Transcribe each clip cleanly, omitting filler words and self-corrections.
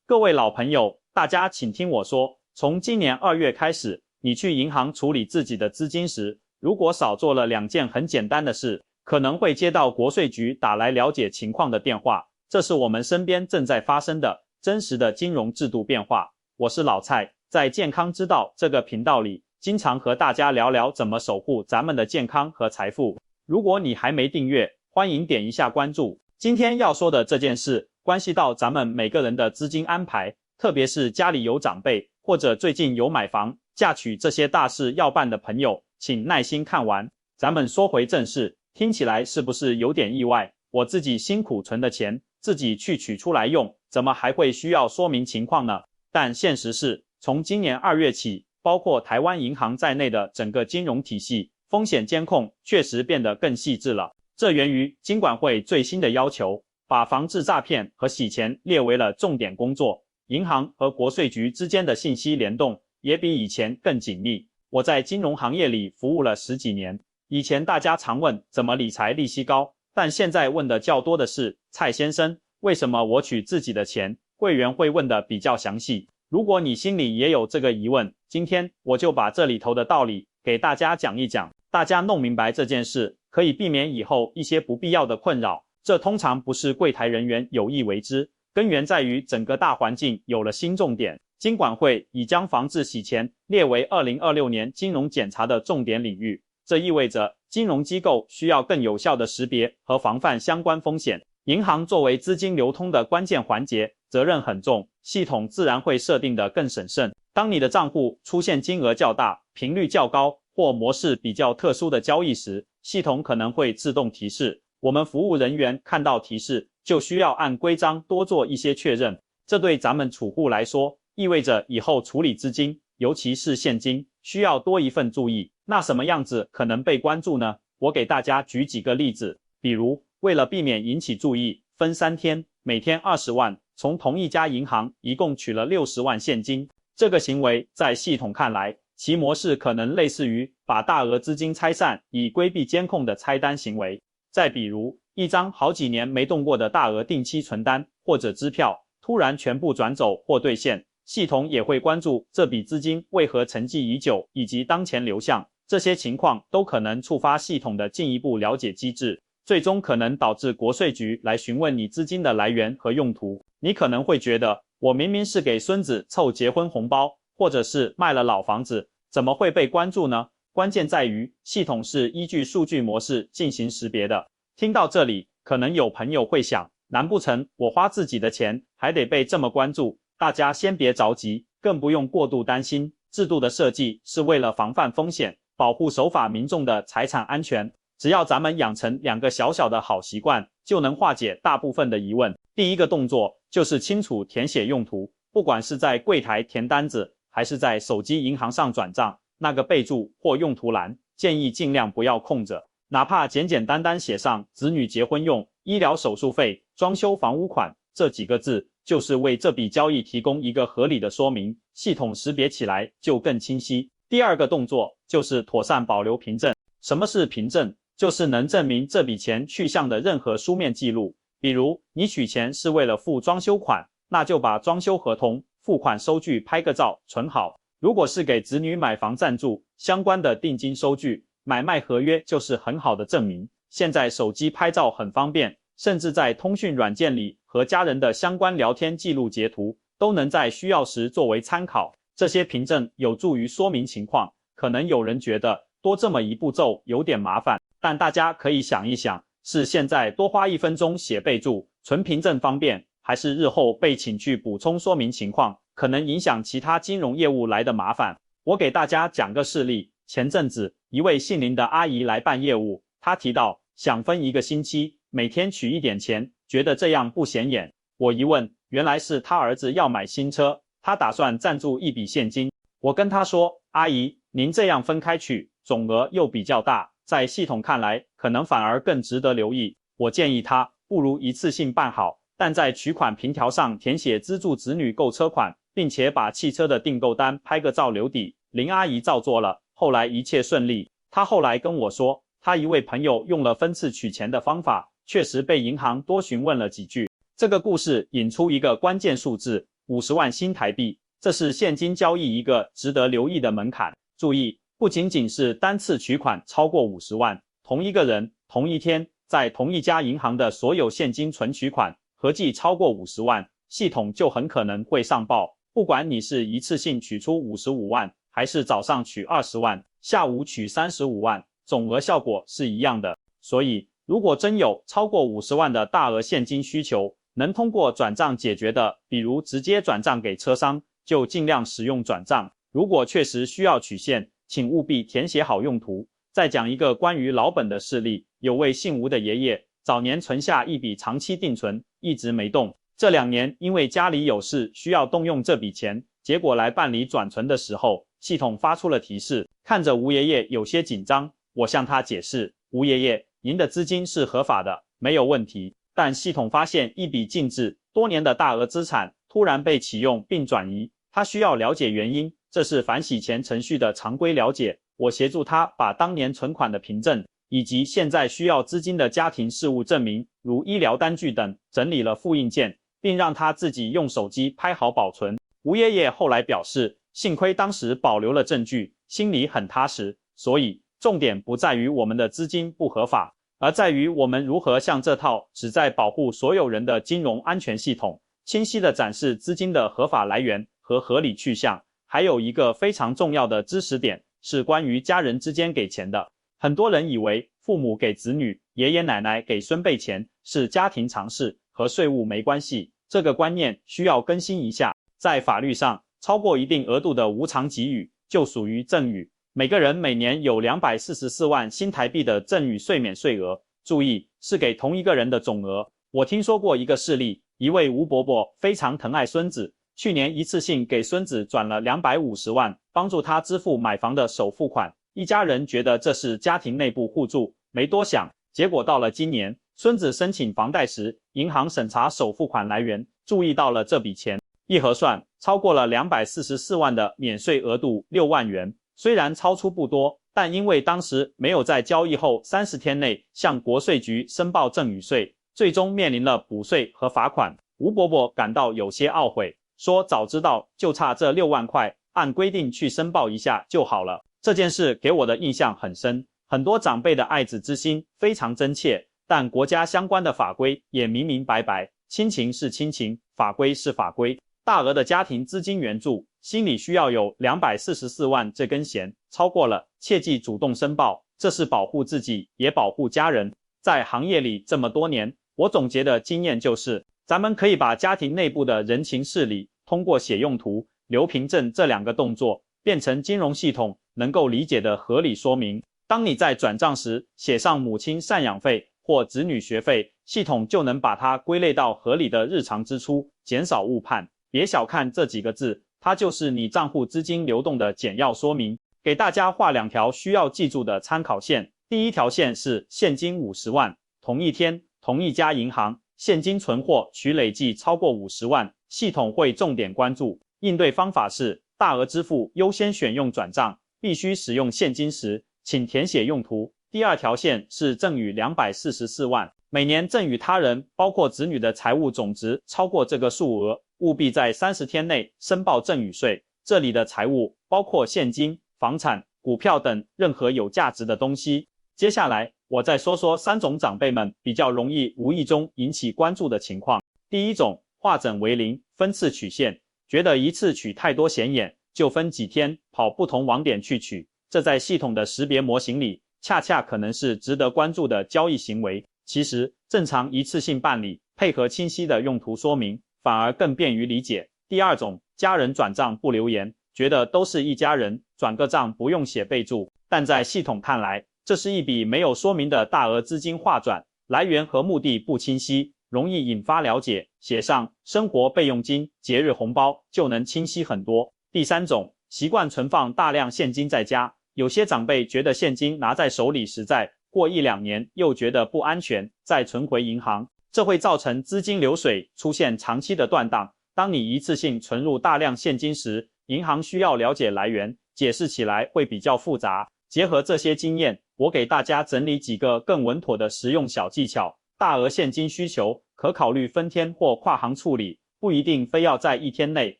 各位老朋友，大家请听我说，从今年2月开始，你去银行处理自己的资金时，如果少做了2件很简单的事，可能会接到国税局打来了解情况的电话。这是我们身边正在发生的真实的金融制度变化。我是老蔡，在健康之道这个频道里，经常和大家聊聊怎么守护咱们的健康和财富。如果你还没订阅，欢迎点一下关注。今天要说的这件事，关系到咱们每个人的资金安排，特别是家里有长辈，或者最近有买房、嫁娶这些大事要办的朋友，请耐心看完。咱们说回正事，听起来是不是有点意外？我自己辛苦存的钱，自己去取出来用，怎么还会需要说明情况呢？但现实是，从今年2月起，包括台湾银行在内的整个金融体系，风险监控确实变得更细致了。这源于金管会最新的要求，把防治诈骗和洗钱列为了重点工作。银行和国税局之间的信息联动也比以前更紧密。我在金融行业里服务了10几年，以前大家常问怎么理财利息高，但现在问的较多的是，蔡先生，为什么我取自己的钱？会员会问的比较详细。如果你心里也有这个疑问，今天我就把这里头的道理给大家讲一讲，大家弄明白这件事，可以避免以后一些不必要的困扰。这通常不是柜台人员有意为之，根源在于整个大环境有了新重点。金管会已将防治洗钱列为2026年金融检查的重点领域，这意味着金融机构需要更有效地识别和防范相关风险。银行作为资金流通的关键环节，责任很重，系统自然会设定得更审慎。当你的账户出现金额较大、频率较高或模式比较特殊的交易时，系统可能会自动提示。我们服务人员看到提示，就需要按规章多做一些确认。这对咱们储户来说，意味着以后处理资金，尤其是现金，需要多一份注意。那什么样子可能被关注呢？我给大家举几个例子，比如为了避免引起注意，分3天，每天20万，从同一家银行一共取了60万现金。这个行为在系统看来，其模式可能类似于把大额资金拆散以规避监控的拆单行为。再比如，一张好几年没动过的大额定期存单或者支票，突然全部转走或兑现，系统也会关注这笔资金为何沉寂已久以及当前流向。这些情况都可能触发系统的进一步了解机制，最终可能导致国税局来询问你资金的来源和用途。你可能会觉得，我明明是给孙子凑结婚红包，或者是卖了老房子，怎么会被关注呢？关键在于，系统是依据数据模式进行识别的。听到这里，可能有朋友会想，难不成我花自己的钱还得被这么关注？大家先别着急，更不用过度担心。制度的设计是为了防范风险，保护守法民众的财产安全。只要咱们养成2个小小的好习惯，就能化解大部分的疑问。第一个动作就是清楚填写用途，不管是在柜台填单子，还是在手机银行上转账，那个备注或用途栏，建议尽量不要空着，哪怕简简单单写上子女结婚用、医疗手术费、装修房屋款这几个字，就是为这笔交易提供一个合理的说明，系统识别起来就更清晰。第二个动作就是妥善保留凭证。什么是凭证？就是能证明这笔钱去向的任何书面记录。比如你取钱是为了付装修款，那就把装修合同、付款收据拍个照存好。如果是给子女买房赞助，相关的定金收据、买卖合约就是很好的证明。现在手机拍照很方便，甚至在通讯软件里和家人的相关聊天记录截图，都能在需要时作为参考。这些凭证有助于说明情况。可能有人觉得多这么一步骤有点麻烦，但大家可以想一想，是现在多花1分钟写备注、存凭证方便，还是日后被请去补充说明情况，可能影响其他金融业务来的麻烦。我给大家讲个事例，前阵子一位姓林的阿姨来办业务，她提到想分1个星期，每天取一点钱，觉得这样不显眼。我一问，原来是她儿子要买新车，她打算赞助一笔现金。我跟她说，阿姨，您这样分开取，总额又比较大，在系统看来，可能反而更值得留意。我建议她，不如一次性办好，但在取款凭条上填写资助子女购车款，并且把汽车的订购单拍个照留底。林阿姨照做了，后来一切顺利。她后来跟我说，她一位朋友用了分次取钱的方法，确实被银行多询问了几句。这个故事引出一个关键数字50万新台币，这是现金交易一个值得留意的门槛。注意，不仅仅是单次取款超过50万，同一个人同一天在同一家银行的所有现金存取款合计超过50万，系统就很可能会上报。不管你是一次性取出55万，还是早上取20万，下午取35万，总额效果是一样的。所以，如果真有超过50万的大额现金需求，能通过转账解决的，比如直接转账给车商，就尽量使用转账。如果确实需要取现，请务必填写好用途。再讲一个关于老本的事例，有位姓吴的爷爷，早年存下一笔长期定存，一直没动。这2年因为家里有事需要动用这笔钱，结果来办理转存的时候，系统发出了提示。看着吴爷爷有些紧张，我向他解释，吴爷爷，您的资金是合法的，没有问题。但系统发现一笔静置多年的大额资产突然被启用并转移，他需要了解原因，这是反洗钱程序的常规了解。我协助他把当年存款的凭证以及现在需要资金的家庭事务证明，如医疗单据等，整理了复印件，并让他自己用手机拍好保存。吴爷爷后来表示，幸亏当时保留了证据，心里很踏实。所以重点不在于我们的资金不合法，而在于我们如何向这套旨在保护所有人的金融安全系统，清晰地展示资金的合法来源和合理去向。还有一个非常重要的知识点，是关于家人之间给钱的。很多人以为父母给子女，爷爷奶奶给孙辈钱是家庭常事，和税务没关系。这个观念需要更新一下。在法律上，超过一定额度的无偿给予就属于赠与。每个人每年有244万新台币的赠与税免税额，注意，是给同一个人的总额。我听说过一个事例，一位吴伯伯非常疼爱孙子，去年一次性给孙子转了250万，帮助他支付买房的首付款。一家人觉得这是家庭内部互助，没多想。结果到了今年，孙子申请房贷时，银行审查首付款来源，注意到了这笔钱，一核算，超过了244万的免税额度6万元。虽然超出不多，但因为当时没有在交易后30天内向国税局申报赠与税，最终面临了补税和罚款。吴伯伯感到有些懊悔，说早知道就差这6万块，按规定去申报一下就好了。这件事给我的印象很深，很多长辈的爱子之心非常真切，但国家相关的法规也明明白白，亲情是亲情，法规是法规。大额的家庭资金援助，心里需要有244万这根弦，超过了切记主动申报，这是保护自己也保护家人。在行业里这么多年，我总结的经验就是，咱们可以把家庭内部的人情事理通过写用途、留凭证这2个动作变成金融系统能够理解的合理说明。当你在转账时写上母亲赡养费或子女学费，系统就能把它归类到合理的日常支出，减少误判。别小看这几个字，它就是你账户资金流动的简要说明。给大家画2条需要记住的参考线。第一条线是现金50万，同一天同一家银行现金存货取累计超过50万，系统会重点关注。应对方法是大额支付优先选用转账，必须使用现金时，请填写用途。第2条线是赠与244万，每年赠与他人，包括子女的财务总值超过这个数额，务必在30天内申报赠与税。这里的财务包括现金、房产、股票等任何有价值的东西。接下来我再说说3种长辈们比较容易无意中引起关注的情况。第一种，化整为零，分次取现，觉得一次取太多显眼，就分几天跑不同网点去取，这在系统的识别模型里恰恰可能是值得关注的交易行为。其实正常一次性办理，配合清晰的用途说明，反而更便于理解。第2种，家人转账不留言，觉得都是一家人，转个账不用写备注，但在系统看来，这是一笔没有说明的大额资金划转，来源和目的不清晰，容易引发了解，写上生活备用金、节日红包就能清晰很多。第3种，习惯存放大量现金在家，有些长辈觉得现金拿在手里实在，过1-2年又觉得不安全，再存回银行，这会造成资金流水出现长期的断档。当你一次性存入大量现金时，银行需要了解来源，解释起来会比较复杂。结合这些经验，我给大家整理几个更稳妥的实用小技巧。大额现金需求可考虑分天或跨行处理，不一定非要在1天内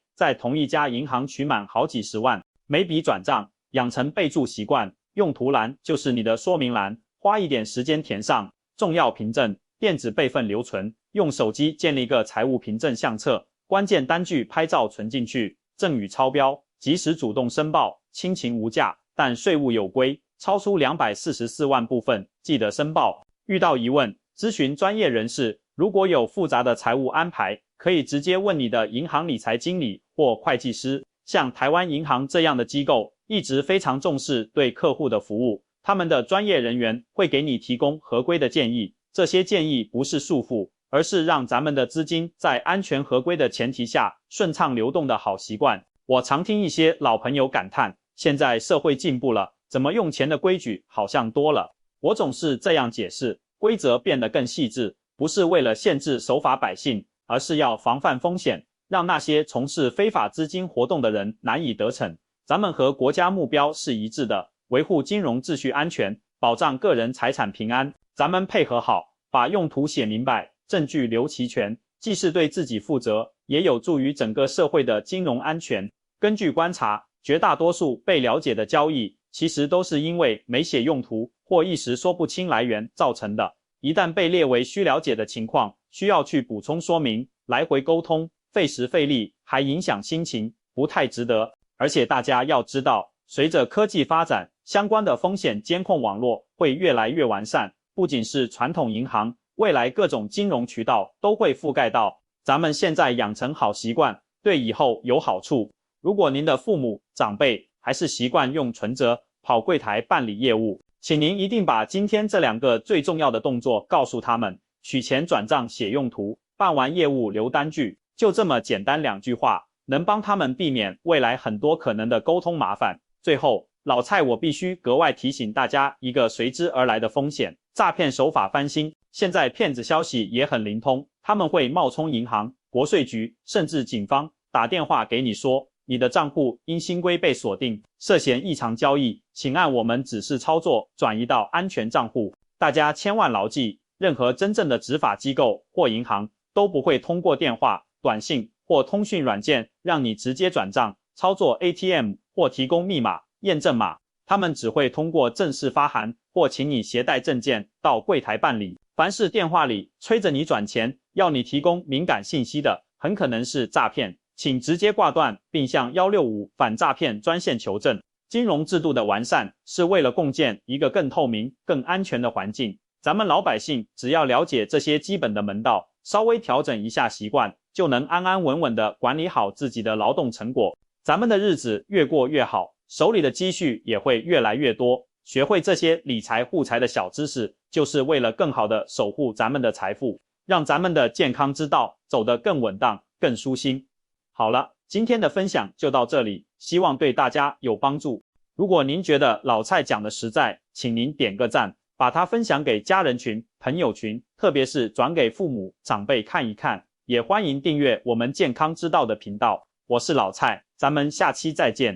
在同一家银行取满好几十万，每笔转账养成备注习惯，用途栏就是你的说明栏，花一点时间填上，重要凭证，电子备份留存，用手机建立个财务凭证相册，关键单据拍照存进去，赠与超标，及时主动申报，亲情无价，但税务有规，超出244万部分，记得申报。遇到疑问，咨询专业人士，如果有复杂的财务安排，可以直接问你的银行理财经理或会计师。像台湾银行这样的机构，一直非常重视对客户的服务，他们的专业人员会给你提供合规的建议，这些建议不是束缚，而是让咱们的资金在安全合规的前提下顺畅流动的好习惯。我常听一些老朋友感叹，现在社会进步了，怎么用钱的规矩好像多了？我总是这样解释，规则变得更细致，不是为了限制守法百姓，而是要防范风险，让那些从事非法资金活动的人难以得逞。咱们和国家目标是一致的，维护金融秩序安全，保障个人财产平安。咱们配合好，把用途写明白，证据留齐全，既是对自己负责，也有助于整个社会的金融安全。根据观察，绝大多数被了解的交易，其实都是因为没写用途或一时说不清来源造成的。一旦被列为需了解的情况，需要去补充说明，来回沟通，费时费力，还影响心情，不太值得。而且大家要知道，随着科技发展，相关的风险监控网络会越来越完善，不仅是传统银行，未来各种金融渠道都会覆盖到。咱们现在养成好习惯，对以后有好处。如果您的父母、长辈还是习惯用存折跑柜台办理业务，请您一定把今天这2个最重要的动作告诉他们：取钱转账写用途，办完业务留单据，就这么简单2句话，能帮他们避免未来很多可能的沟通麻烦。最后，老蔡我必须格外提醒大家一个随之而来的风险：诈骗手法翻新。现在骗子消息也很灵通，他们会冒充银行、国税局，甚至警方打电话给你说，你的账户因新规被锁定，涉嫌异常交易，请按我们指示操作转移到安全账户。大家千万牢记，任何真正的执法机构或银行都不会通过电话、短信或通讯软件让你直接转账、操作 ATM 或提供密码、验证码，他们只会通过正式发函或请你携带证件到柜台办理。凡是电话里催着你转钱，要你提供敏感信息的，很可能是诈骗，请直接挂断，并向165反诈骗专线求证。金融制度的完善是为了共建一个更透明、更安全的环境。咱们老百姓只要了解这些基本的门道，稍微调整一下习惯，就能安安稳稳地管理好自己的劳动成果。咱们的日子越过越好，手里的积蓄也会越来越多。学会这些理财护财的小知识，就是为了更好地守护咱们的财富，让咱们的健康之道走得更稳当、更舒心。好了，今天的分享就到这里，希望对大家有帮助。如果您觉得老蔡讲的实在，请您点个赞，把它分享给家人群、朋友群，特别是转给父母、长辈看一看。也欢迎订阅我们健康之道的频道。我是老蔡，咱们下期再见。